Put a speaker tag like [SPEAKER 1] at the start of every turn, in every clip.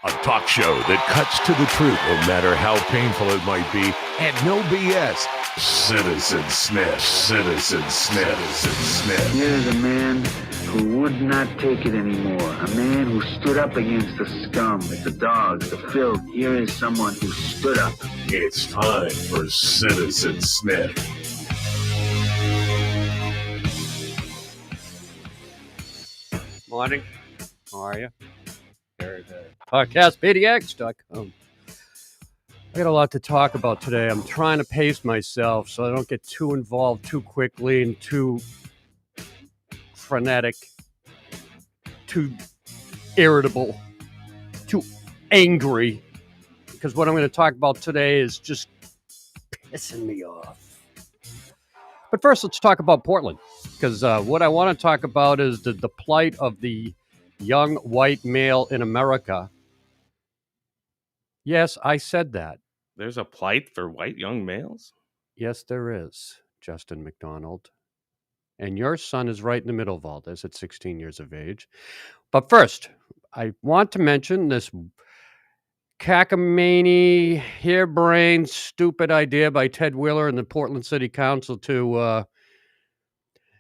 [SPEAKER 1] A talk show that cuts to the truth, no matter how painful it might be, and no BS. Citizen Smith, Citizen Smith, Citizen Smith.
[SPEAKER 2] Here's a man who would not take it anymore. A man who stood up against the scum, the dogs, the filth. Here is someone who stood up.
[SPEAKER 1] It's time for Citizen Smith.
[SPEAKER 3] Morning. How are you? Very good. PodcastPDX.com. I got a lot to talk about today. I'm trying to pace myself so I don't get too involved too quickly and too frenetic, too irritable, too angry. Because what I'm going to talk about today is just pissing me off. But first, let's talk about Portland. Because what I want to talk about is the plight of the young white male in America. Yes, I said that.
[SPEAKER 4] There's a plight for white young males?
[SPEAKER 3] Yes, there is, Justin McDonald. And your son is right in the middle of all this at 16 years of age. But first, I want to mention this cackamamie, harebrained, stupid idea by Ted Wheeler and the Portland City Council to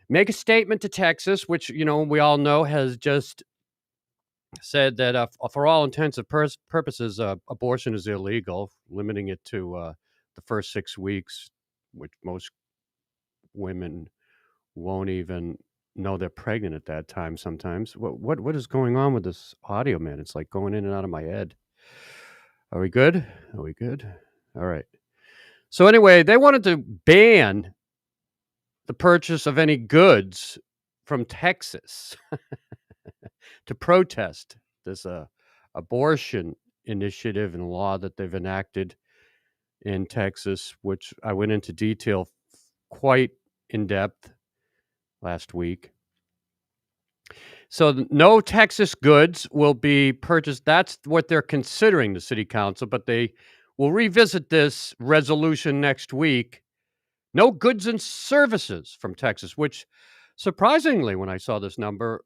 [SPEAKER 3] make a statement to Texas, which, you know, we all know has just said that for all intents and purposes, abortion is illegal, limiting it to the first 6 weeks, which most women won't even know they're pregnant at that time sometimes. What is going on with this audio, man? It's like going in and out of my head. Are we good? Are we good? All right. So anyway, they wanted to ban the purchase of any goods from Texas to protest this abortion initiative and law that they've enacted in Texas, which I went into detail quite in depth last week. So no Texas goods will be purchased. That's what they're considering, the city council, but they will revisit this resolution next week. No goods and services from Texas, which surprisingly, when I saw this number,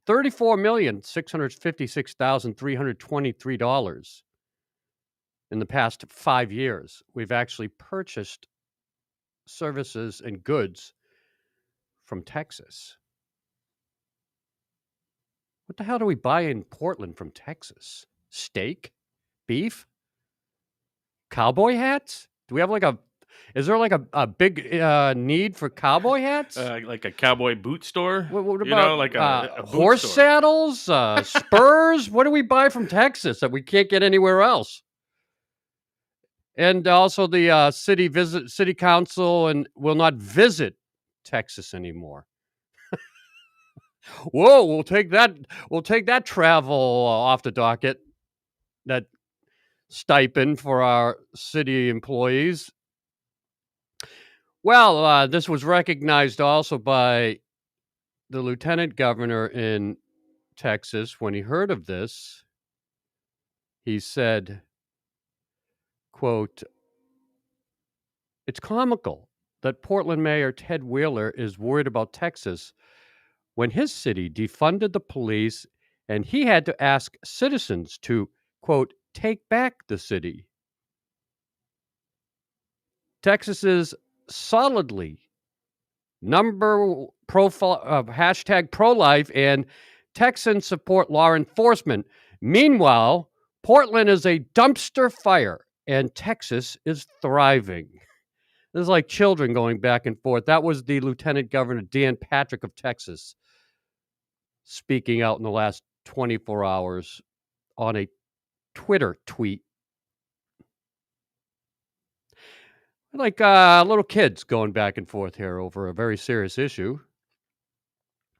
[SPEAKER 3] $34,656,323 in the past 5 years. We've actually purchased services and goods from Texas. What the hell do we buy in Portland from Texas? Steak? Beef? Cowboy hats? Do we have is there like a big need for cowboy hats?
[SPEAKER 4] Like a cowboy boot store?
[SPEAKER 3] What about,
[SPEAKER 4] you know, like a boot
[SPEAKER 3] horse
[SPEAKER 4] store.
[SPEAKER 3] saddles, spurs? What do we buy from Texas that we can't get anywhere else? And also the city council and will not visit Texas anymore. Whoa, we'll take that travel off the docket, that stipend for our city employees. Well, this was recognized also by the lieutenant governor in Texas. When he heard of this, he said, quote, "It's comical that Portland Mayor Ted Wheeler is worried about Texas when his city defunded the police and he had to ask citizens to, quote, take back the city. Texas is solidly hashtag pro-life, and Texans support law enforcement. Meanwhile, Portland is a dumpster fire and Texas is thriving." This is like children going back and forth. That was the Lieutenant Governor Dan Patrick of Texas speaking out in the last 24 hours on a Twitter tweet. Like little kids going back and forth here over a very serious issue.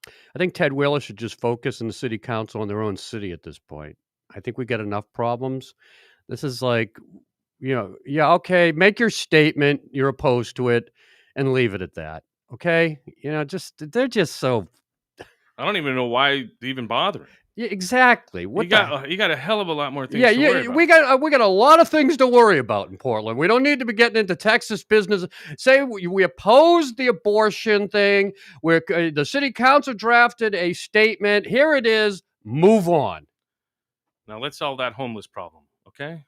[SPEAKER 3] I think Ted Wheeler should just focus in the city council on their own city at this point. I think we got enough problems. This is like, you know, yeah, okay, make your statement, you're opposed to it, and leave it at that. Okay? You know, they're just so...
[SPEAKER 4] I don't even know why even bothering.
[SPEAKER 3] Yeah, exactly.
[SPEAKER 4] You got a hell of a lot more things to worry about.
[SPEAKER 3] We got a lot of things to worry about in Portland. We don't need to be getting into Texas business. Say we oppose the abortion thing. The city council drafted a statement. Here it is. Move on.
[SPEAKER 4] Now let's solve that homeless problem, okay?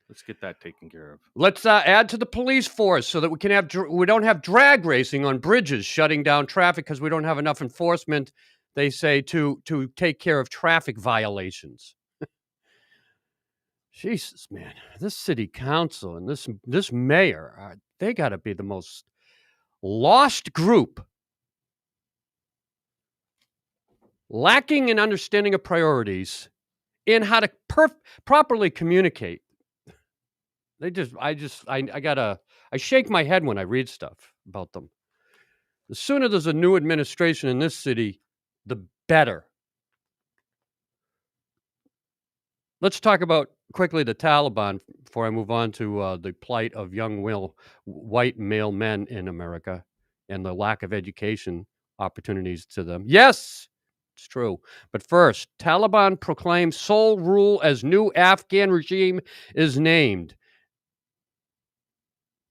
[SPEAKER 4] Let's get that taken care of.
[SPEAKER 3] Let's add to the police force so that we don't have drag racing on bridges, shutting down traffic because we don't have enough enforcement. They say to take care of traffic violations. Jesus, man, this city council and this mayor, they got to be the most lost group, lacking in understanding of priorities and how to properly communicate. I shake my head when I read stuff about them. The sooner there's a new administration in this city, the better. Let's talk about quickly the Taliban before I move on to the plight of young white male men in America and the lack of education opportunities to them. Yes, it's true. But first, Taliban proclaims sole rule as new Afghan regime is named.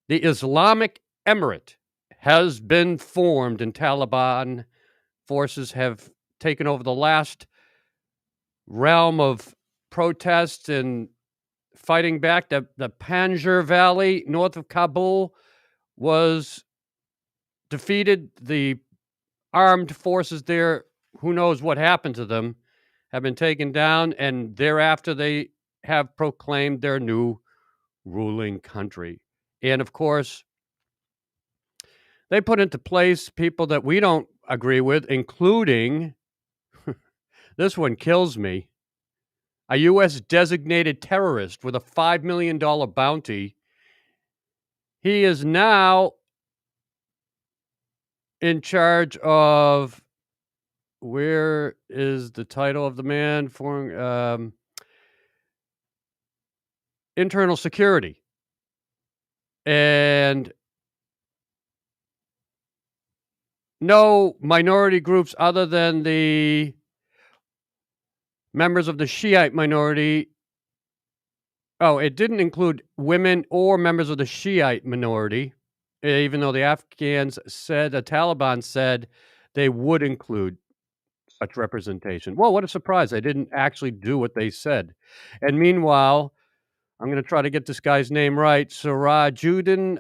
[SPEAKER 3] The Islamic Emirate has been formed, and Taliban forces have taken over the last realm of protests and fighting back. The Panjshir Valley, north of Kabul, was defeated. The armed forces there, who knows what happened to them, have been taken down, and thereafter they have proclaimed their new ruling country. And of course, they put into place people that we don't agree with, including, this one kills me, a U.S. designated terrorist with a $5 million bounty. He is now in charge of, where is the title of the man? For internal security. And no minority groups other than the members of the Shiite minority. Oh, it didn't include women or members of the Shiite minority, even though the Afghans said, the Taliban said they would include such representation. Well, what a surprise. They didn't actually do what they said. And meanwhile, I'm going to try to get this guy's name right. Sirajuddin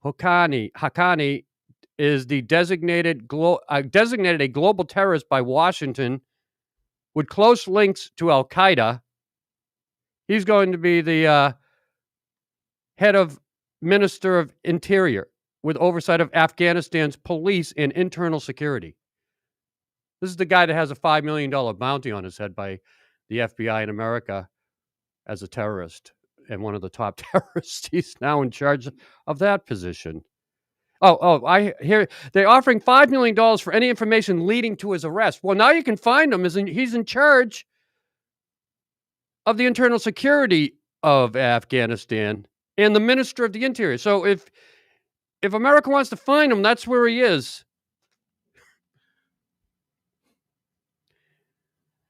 [SPEAKER 3] Haqqani is the designated a global terrorist by Washington with close links to Al-Qaeda. He's going to be the head of Minister of Interior with oversight of Afghanistan's police and internal security. This is the guy that has a $5 million bounty on his head by the FBI in America as a terrorist and one of the top terrorists. He's now in charge of that position. I hear they're offering $5 million for any information leading to his arrest. Well, now you can find him. He's in charge of the internal security of Afghanistan and the Minister of the Interior. So if America wants to find him, that's where he is.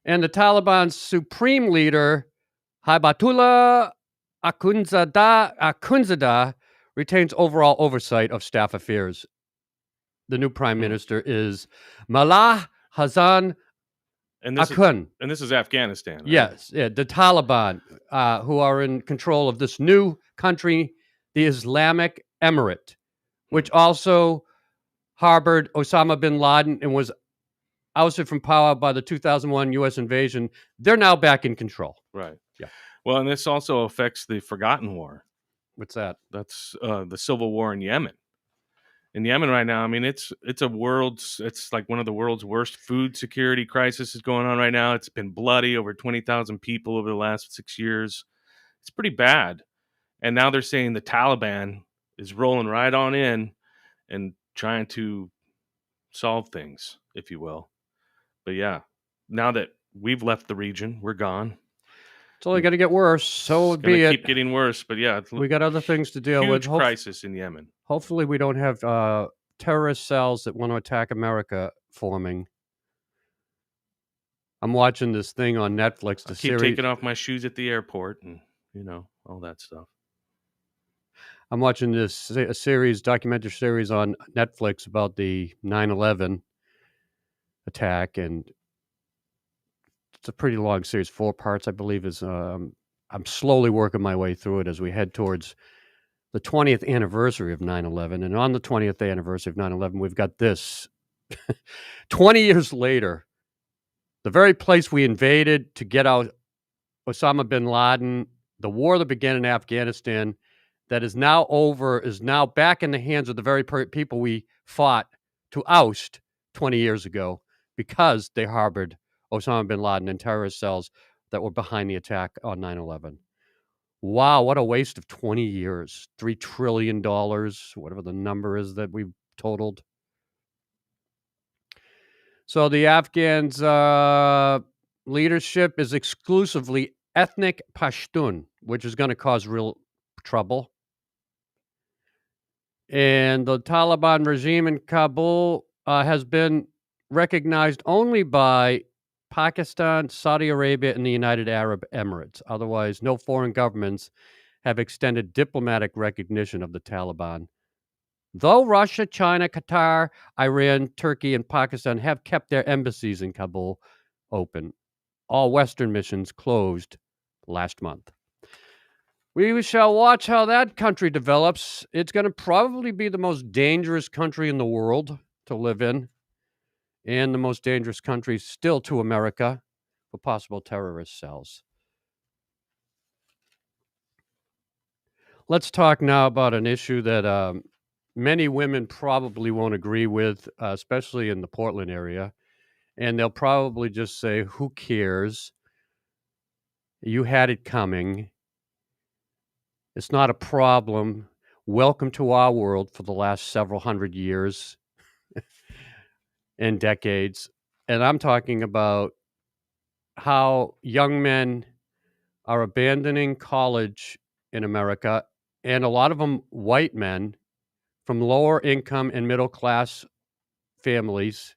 [SPEAKER 3] And the Taliban's supreme leader, Hibatullah Akhundzada, retains overall oversight of staff affairs. The new prime minister is Mallah Hassan Akhund.
[SPEAKER 4] And this is Afghanistan, right?
[SPEAKER 3] Yes, the Taliban, who are in control of this new country, the Islamic Emirate, which also harbored Osama bin Laden and was ousted from power by the 2001 U.S. invasion. They're now back in control.
[SPEAKER 4] Right.
[SPEAKER 3] Yeah.
[SPEAKER 4] Well, and this also affects the Forgotten War.
[SPEAKER 3] What's that?
[SPEAKER 4] That's the civil war in Yemen. In Yemen right now, I mean, it's like one of the world's worst food security crisis is going on right now. It's been bloody, over 20,000 people over the last 6 years. It's pretty bad. And now they're saying the Taliban is rolling right on in and trying to solve things, if you will. But yeah, now that we've left the region, we're gone.
[SPEAKER 3] It's only going to get worse. So
[SPEAKER 4] it's going to keep getting worse. But yeah,
[SPEAKER 3] we got other things to deal with.
[SPEAKER 4] Huge crisis in Yemen.
[SPEAKER 3] Hopefully, we don't have terrorist cells that want to attack America forming. I'm watching this thing on Netflix.
[SPEAKER 4] I keep taking off my shoes at the airport, and all that stuff.
[SPEAKER 3] I'm watching this documentary series on Netflix about the 9/11 attack, and It's a pretty long series, 4 parts, I believe. I'm slowly working my way through it as we head towards the 20th anniversary of 9/11. And on the 20th anniversary of 9/11, we've got this. 20 years later, the very place we invaded to get out Osama bin Laden, the war that began in Afghanistan, that is now over, is now back in the hands of the very people we fought to oust 20 years ago because they harbored Osama bin Laden and terrorist cells that were behind the attack on 9/11. Wow, what a waste of 20 years. $3 trillion, whatever the number is that we've totaled. So the Afghans' leadership is exclusively ethnic Pashtun, which is going to cause real trouble. And the Taliban regime in Kabul has been recognized only by Pakistan, Saudi Arabia, and the United Arab Emirates. Otherwise, no foreign governments have extended diplomatic recognition of the Taliban. Though Russia, China, Qatar, Iran, Turkey, and Pakistan have kept their embassies in Kabul open, all Western missions closed last month. We shall watch how that country develops. It's going to probably be the most dangerous country in the world to live in, and the most dangerous country still to America for possible terrorist cells. Let's talk now about an issue that many women probably won't agree with, especially in the Portland area. And they'll probably just say, who cares? You had it coming. It's not a problem. Welcome to our world for the last several hundred years and decades. And I'm talking about how young men are abandoning college in America, and a lot of them white men from lower income and middle class families.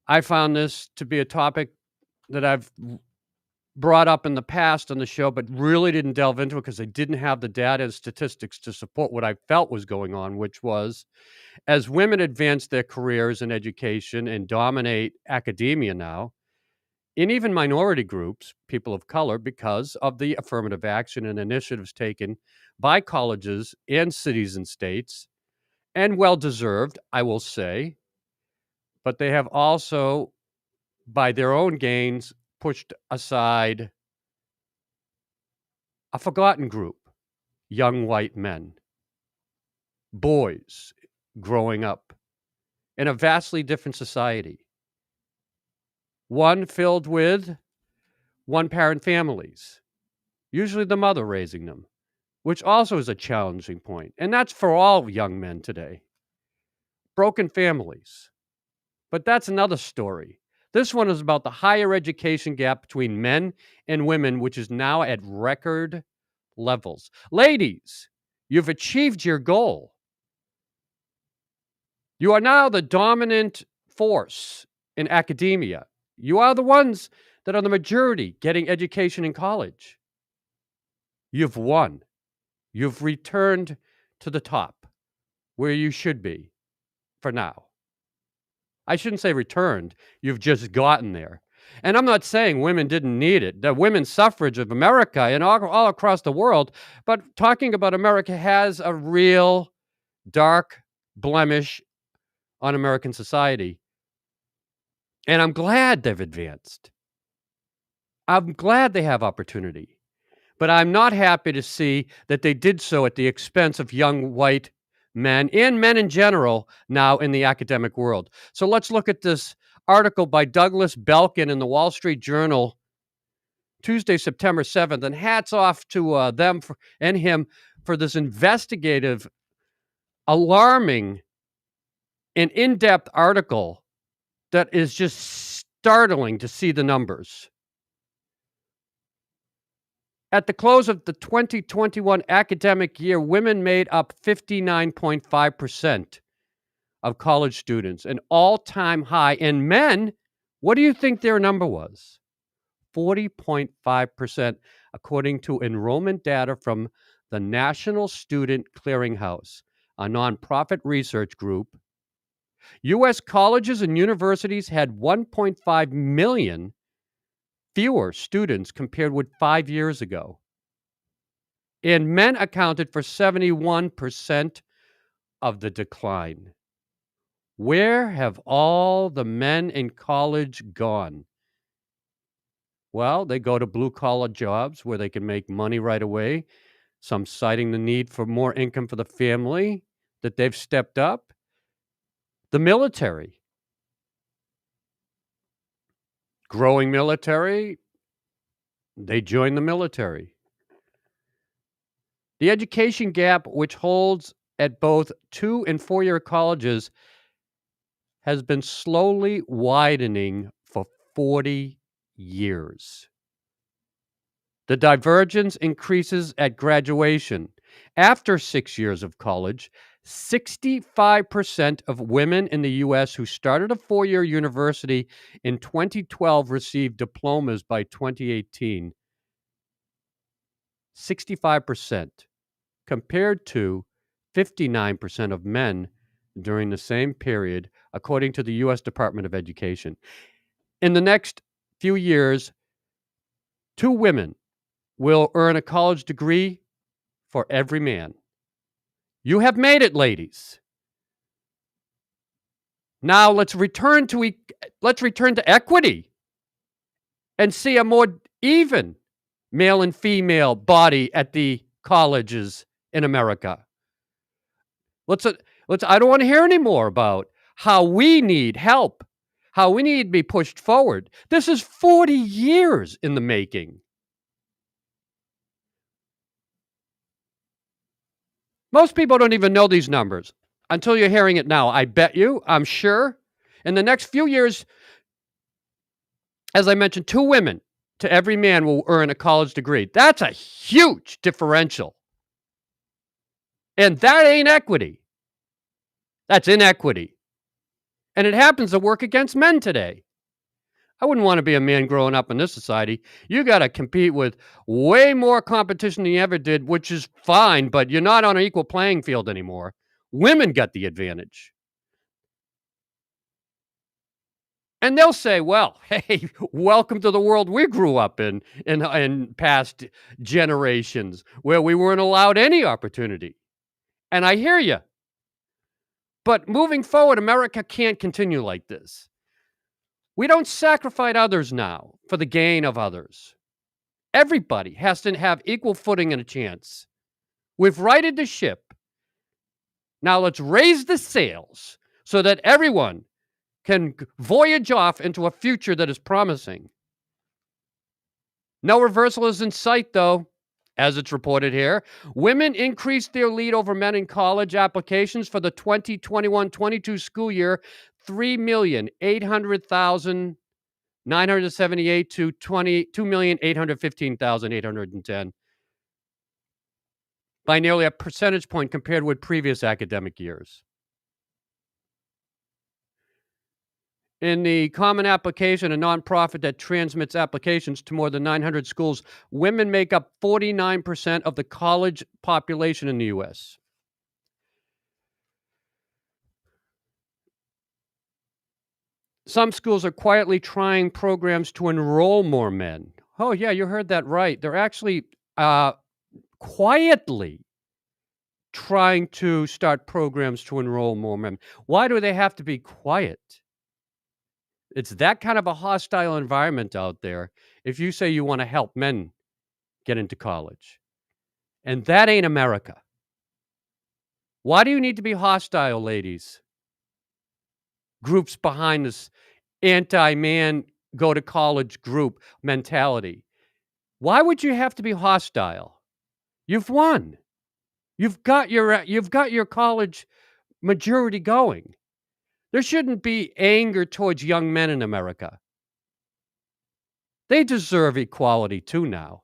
[SPEAKER 3] I found this to be a topic that I've brought up in the past on the show, but really didn't delve into it because I didn't have the data and statistics to support what I felt was going on, which was as women advance their careers in education and dominate academia now, in even minority groups, people of color, because of the affirmative action and initiatives taken by colleges and cities and states, and well-deserved, I will say, but they have also, by their own gains, pushed aside a forgotten group, young white men, boys growing up in a vastly different society, one filled with one-parent families, usually the mother raising them, which also is a challenging point. And that's for all young men today. Broken families. But that's another story. This one is about the higher education gap between men and women, which is now at record levels. Ladies, you've achieved your goal. You are now the dominant force in academia. You are the ones that are the majority getting education in college. You've won. You've returned to the top where you should be for now. I shouldn't say returned. You've just gotten there. And I'm not saying women didn't need it. The women's suffrage of America and all across the world, but talking about America has a real dark blemish on American society. And I'm glad they've advanced. I'm glad they have opportunity. But I'm not happy to see that they did so at the expense of young white men and men in general now in the academic world. So let's look at this article by Douglas Belkin in the Wall Street Journal, Tuesday, September 7th. And hats off to them and him for this investigative, alarming, and in-depth article that is just startling to see the numbers. At the close of the 2021 academic year, women made up 59.5% of college students, an all-time high. And men, what do you think their number was? 40.5%, according to enrollment data from the National Student Clearinghouse, a nonprofit research group. U.S. colleges and universities had 1.5 million fewer students compared with 5 years ago. And men accounted for 71% of the decline. Where have all the men in college gone? Well, they go to blue-collar jobs where they can make money right away, some citing the need for more income for the family that they've stepped up. The military. Growing military, they join the military. The education gap, which holds at both 2- and 4-year colleges, has been slowly widening for 40 years. The divergence increases at graduation. After 6 years of college, 65% of women in the U.S. who started a 4-year university in 2012 received diplomas by 2018. 65%, compared to 59% of men during the same period, according to the U.S. Department of Education. In the next few years, 2 women will earn a college degree for every man. You have made it, ladies. Now let's return to equity and see a more even male and female body at the colleges in America. I don't want to hear any more about how we need help, how we need to be pushed forward. This is 40 years in the making. Most people don't even know these numbers until you're hearing it now. I bet you, I'm sure, in the next few years, as I mentioned, 2 women to every man will earn a college degree. That's a huge differential. And that ain't equity. That's inequity. And it happens to work against men today. I wouldn't want to be a man growing up in this society. You got to compete with way more competition than you ever did, which is fine, but you're not on an equal playing field anymore. Women got the advantage. And they'll say, well, hey, welcome to the world we grew up in past generations where we weren't allowed any opportunity. And I hear you. But moving forward, America can't continue like this. We don't sacrifice others now for the gain of others. Everybody has to have equal footing and a chance. We've righted the ship. Now let's raise the sails so that everyone can voyage off into a future that is promising. No reversal is in sight, though, as it's reported here. Women increased their lead over men in college applications for the 2021-22 school year, 3,800,978 to 2,815,810 by nearly a percentage point compared with previous academic years. In the Common Application, a nonprofit that transmits applications to more than 900 schools, women make up 49% of the college population in the U.S. Some schools are quietly trying programs to enroll more men. Oh, yeah, you heard that right. They're actually quietly trying to start programs to enroll more men. Why do they have to be quiet? It's that kind of a hostile environment out there if you say you want to help men get into college. And that ain't America. Why do you need to be hostile, ladies? Groups behind this anti-man go to college group mentality. Why would you have to be hostile? You've won. You've got your college majority going. There shouldn't be anger towards young men in America. They deserve equality too now.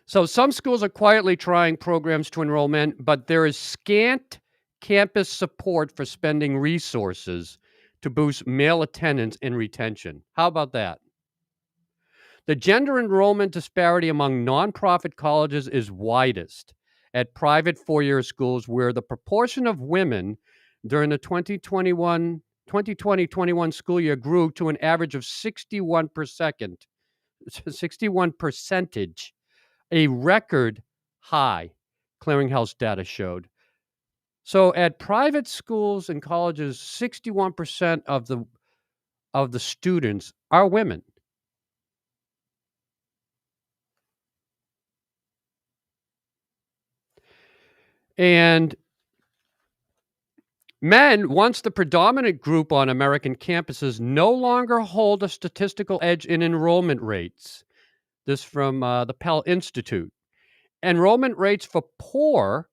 [SPEAKER 3] So some schools are quietly trying programs to enroll men, but there is scant campus support for spending resources to boost male attendance and retention. How about that? The gender enrollment disparity among nonprofit colleges is widest at private 4-year schools, where the proportion of women during the 2021 2020-21 school year grew to an average of 61 percentage, a record high, clearinghouse data showed. So at private schools and colleges, 61% of the students are women. And men, once the predominant group on American campuses, no longer hold a statistical edge in enrollment rates. This from the Pell Institute. Enrollment rates for poor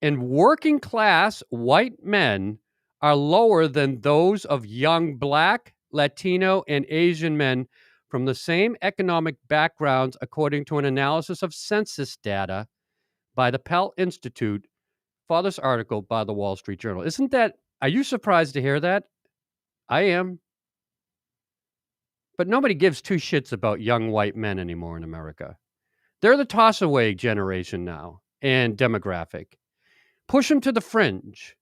[SPEAKER 3] and working class white men are lower than those of young Black, Latino, and Asian men from the same economic backgrounds, according to an analysis of census data by the Pell Institute for this article by the Wall Street Journal. Are you surprised to hear that? I am. But nobody gives two shits about young white men anymore in America. They're the toss-away generation now and demographic. Push them to the fringe.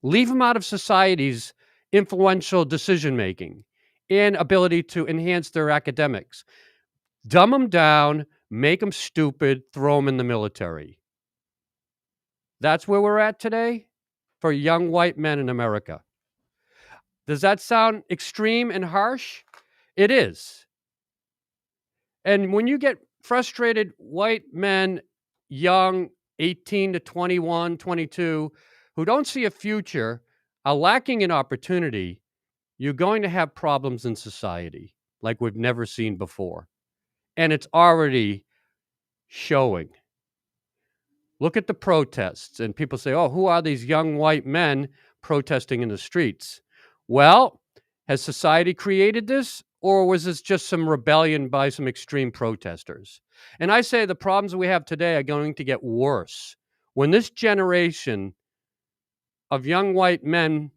[SPEAKER 3] Leave them out of society's influential decision-making and ability to enhance their academics. Dumb them down, make them stupid, throw them in the military. That's where we're at today for young white men in America. Does that sound extreme and harsh? It is. And when you get frustrated white men, young, 18 to 21, 22, who don't see a future, are lacking in opportunity, you're going to have problems in society like we've never seen before. And it's already showing. Look at the protests, and people say, oh, who are these young white men protesting in the streets? Well, has society created this, or was this just some rebellion by some extreme protesters? And I say the problems we have today are going to get worse. When this generation of young white men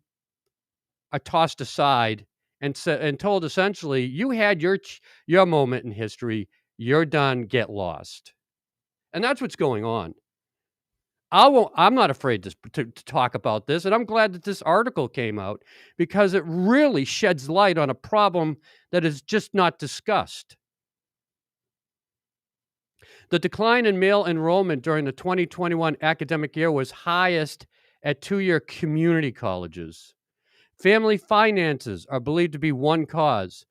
[SPEAKER 3] are tossed aside and told essentially, you had your moment in history, you're done, get lost. And that's what's going on. I'm not afraid to talk about this, and I'm glad that this article came out because it really sheds light on a problem that is just not discussed. The decline in male enrollment during the 2021 academic year was highest at two-year community colleges. Family finances are believed to be one cause.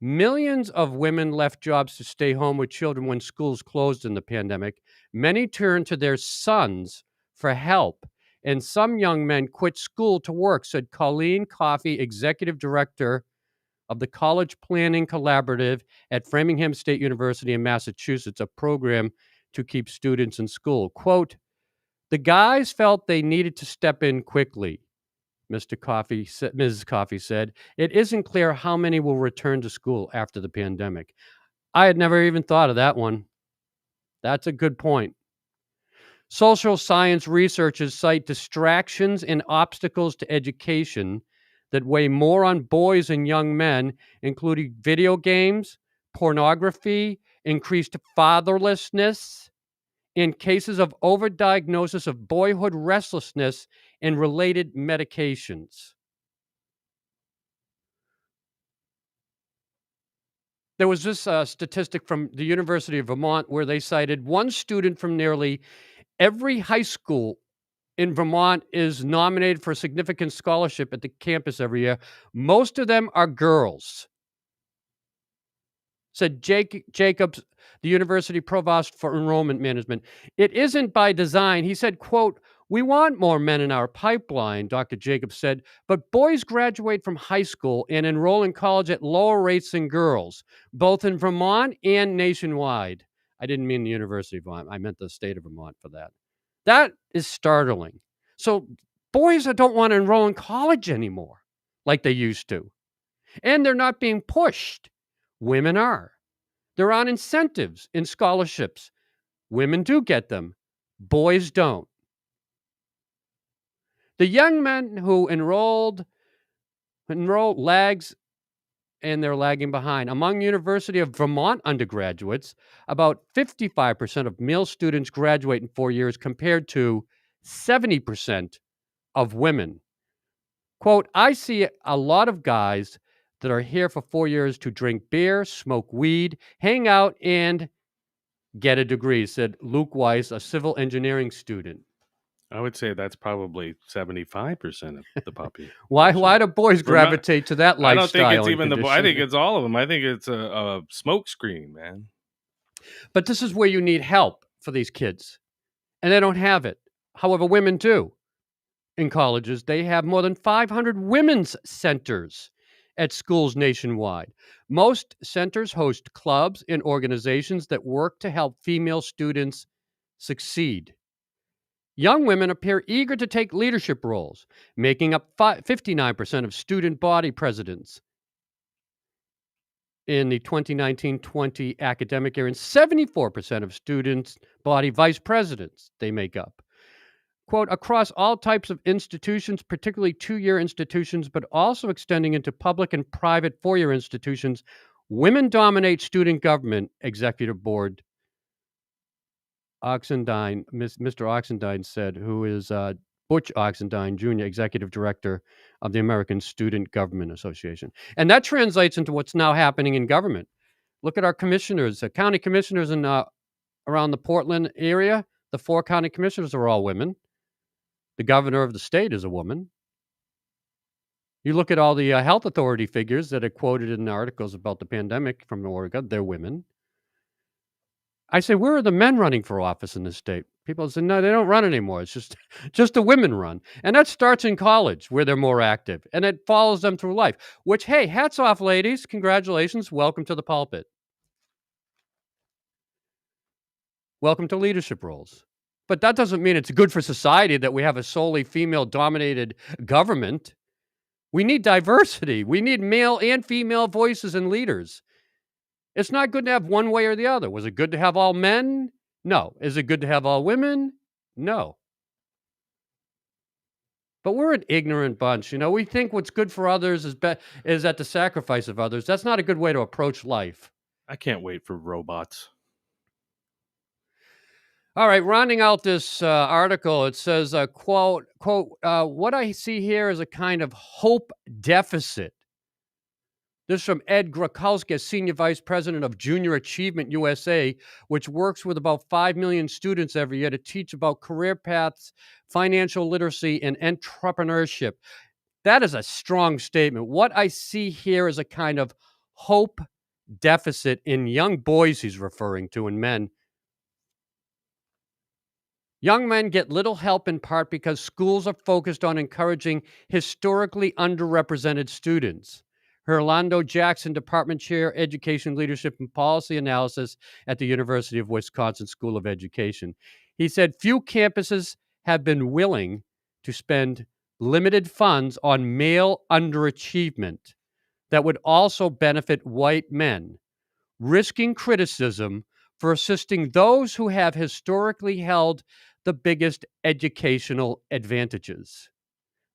[SPEAKER 3] Millions of women left jobs to stay home with children when schools closed in the pandemic. Many turned to their sons for help, and some young men quit school to work, said Colleen Coffey, executive director of the College Planning Collaborative at Framingham State University in Massachusetts, a program to keep students in school. Quote, the guys felt they needed to step in quickly. Mrs. Coffey said, it isn't clear how many will return to school after the pandemic. I had never even thought of that one. That's a good point. Social science researchers cite distractions and obstacles to education that weigh more on boys and young men, including video games, pornography, increased fatherlessness, and cases of overdiagnosis of boyhood restlessness and related medications. There was this statistic from the University of Vermont where they cited one student from nearly every high school in Vermont is nominated for a significant scholarship at the campus every year. Most of them are girls, said Jacobs, the university provost for enrollment management. It isn't by design. He said, quote, we want more men in our pipeline, Dr. Jacobs said, but boys graduate from high school and enroll in college at lower rates than girls, both in Vermont and nationwide. I didn't mean the University of Vermont. I meant the state of Vermont for that. That is startling. So boys don't want to enroll in college anymore like they used to. And they're not being pushed. Women are. They're on incentives in scholarships. Women do get them. Boys don't. The young men who enroll lags, and they're lagging behind. Among University of Vermont undergraduates, about 55% of male students graduate in 4 years compared to 70% of women. Quote, I see a lot of guys that are here for 4 years to drink beer, smoke weed, hang out, and get a degree, said Luke Weiss, a civil engineering student.
[SPEAKER 4] I would say that's probably 75% of the population.
[SPEAKER 3] Why do boys
[SPEAKER 4] For ma-
[SPEAKER 3] gravitate to that
[SPEAKER 4] I don't think
[SPEAKER 3] lifestyle
[SPEAKER 4] it's
[SPEAKER 3] and
[SPEAKER 4] even the. I think
[SPEAKER 3] condition?
[SPEAKER 4] it's all of them. I think it's a smoke screen, man.
[SPEAKER 3] But this is where you need help for these kids, and they don't have it. However, women do. In colleges, they have more than 500 women's centers at schools nationwide. Most centers host clubs and organizations that work to help female students succeed. Young women appear eager to take leadership roles, making up 59% of student body presidents in the 2019-20 academic year, and 74% of students body vice presidents they make up. Quote, across all types of institutions, particularly two-year institutions, but also extending into public and private four-year institutions, women dominate student government, Executive Board Oxendine, Mr. Oxendine said, who is Butch Oxendine Jr., Executive Director of the American Student Government Association. And that translates into what's now happening in government. Look at our commissioners, county commissioners in around the Portland area. The 4 county commissioners are all women. The governor of the state is a woman. You look at all the health authority figures that are quoted in articles about the pandemic from Oregon, they're women. I say, where are the men running for office in this state? People say, no, they don't run anymore. It's just the women run. And that starts in college where they're more active. And it follows them through life, which, hey, hats off, ladies. Congratulations. Welcome to the pulpit. Welcome to leadership roles. But that doesn't mean it's good for society that we have a solely female-dominated government. We need diversity. We need male and female voices and leaders. It's not good to have one way or the other. Was it good to have all men? No. Is it good to have all women? No. But we're an ignorant bunch. You know, we think what's good for others is at the sacrifice of others. That's not a good way to approach life.
[SPEAKER 4] I can't wait for robots.
[SPEAKER 3] All right, rounding out this article, it says, quote, what I see here is a kind of hope deficit. This is from Ed Grakowski, Senior Vice President of Junior Achievement USA, which works with about 5 million students every year to teach about career paths, financial literacy, and entrepreneurship. That is a strong statement. What I see here is a kind of hope deficit in young boys he's referring to, and men. Young men get little help in part because schools are focused on encouraging historically underrepresented students. Orlando Jackson, Department Chair, Education Leadership and Policy Analysis at the University of Wisconsin School of Education. He said few campuses have been willing to spend limited funds on male underachievement that would also benefit white men, risking criticism for assisting those who have historically held the biggest educational advantages.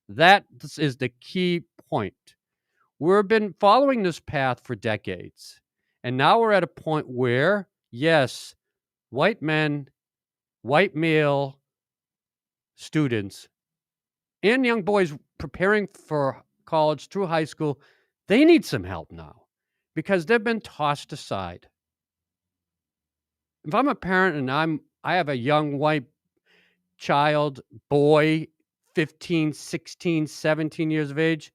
[SPEAKER 3] That is the key point. We've been following this path for decades, and now we're at a point where, yes, white men, white male students, and young boys preparing for college through high school, they need some help now because they've been tossed aside. If I'm a parent and I have a young white child, boy, 15, 16, 17 years of age,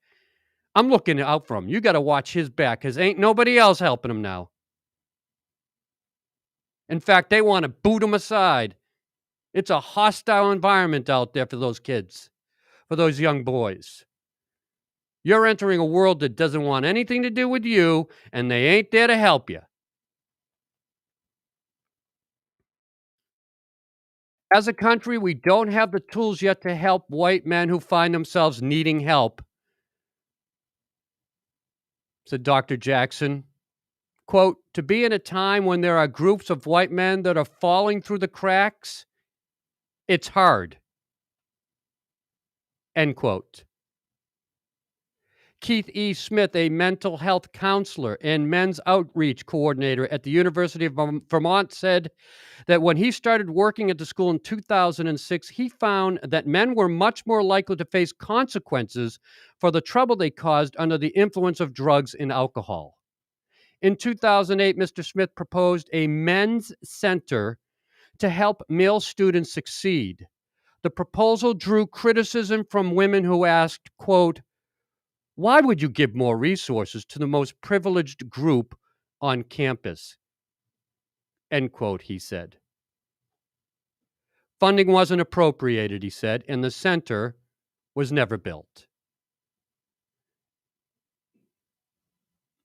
[SPEAKER 3] I'm looking out for him. You got to watch his back because ain't nobody else helping him now. In fact, they want to boot him aside. It's a hostile environment out there for those kids, for those young boys. You're entering a world that doesn't want anything to do with you, and they ain't there to help you. As a country, we don't have the tools yet to help white men who find themselves needing help, said Dr. Jackson. Quote, to be in a time when there are groups of white men that are falling through the cracks, it's hard. End quote. Keith E. Smith, a mental health counselor and men's outreach coordinator at the University of Vermont, said that when he started working at the school in 2006, he found that men were much more likely to face consequences for the trouble they caused under the influence of drugs and alcohol. In 2008, Mr. Smith proposed a men's center to help male students succeed. The proposal drew criticism from women who asked, quote, "Why would you give more resources to the most privileged group on campus?" End quote, he said. Funding wasn't appropriated, he said, and the center was never built.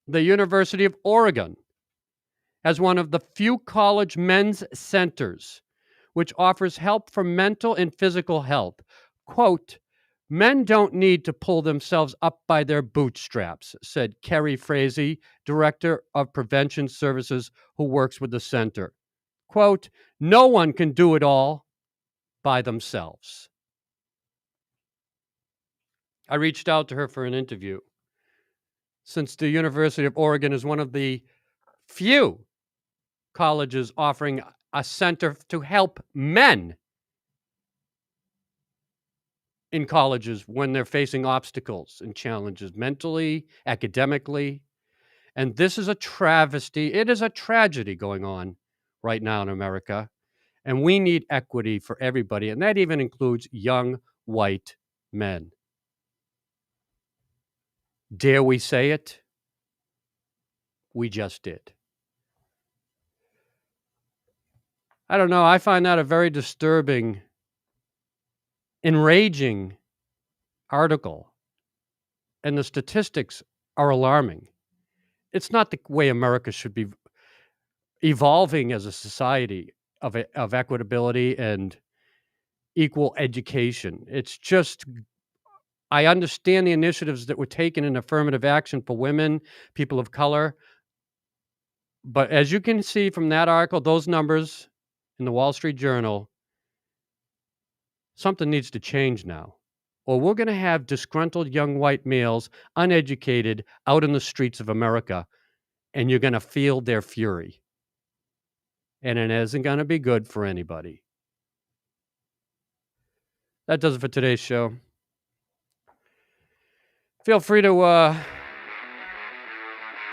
[SPEAKER 3] The University of Oregon has one of the few college men's centers which offers help for mental and physical health. Quote, "Men don't need to pull themselves up by their bootstraps," said Kerry Frazee, Director of Prevention Services who works with the center. Quote, "No one can do it all by themselves." I reached out to her for an interview. Since the University of Oregon is one of the few colleges offering a center to help men in colleges when they're facing obstacles and challenges mentally, academically. And this is a travesty. It is a tragedy going on right now in America. And we need equity for everybody. And that even includes young white men. Dare we say it? We just did. I don't know. I find that a very disturbing, enraging article. And the statistics are alarming. It's not the way America should be evolving as a society of equitability and equal education. It's just, I understand the initiatives that were taken in affirmative action for women, people of color. But as you can see from that article, those numbers in the Wall Street Journal, something needs to change now. Or we're going to have disgruntled young white males, uneducated, out in the streets of America, and you're going to feel their fury. And it isn't going to be good for anybody. That does it for today's show. Feel free to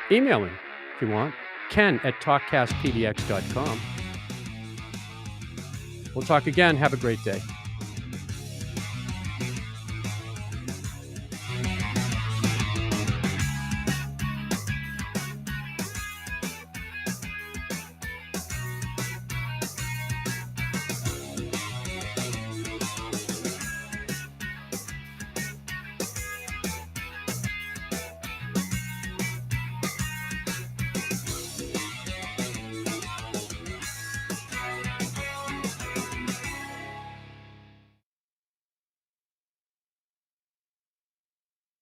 [SPEAKER 3] email me if you want. Ken@talkcastpdx.com. We'll talk again. Have a great day.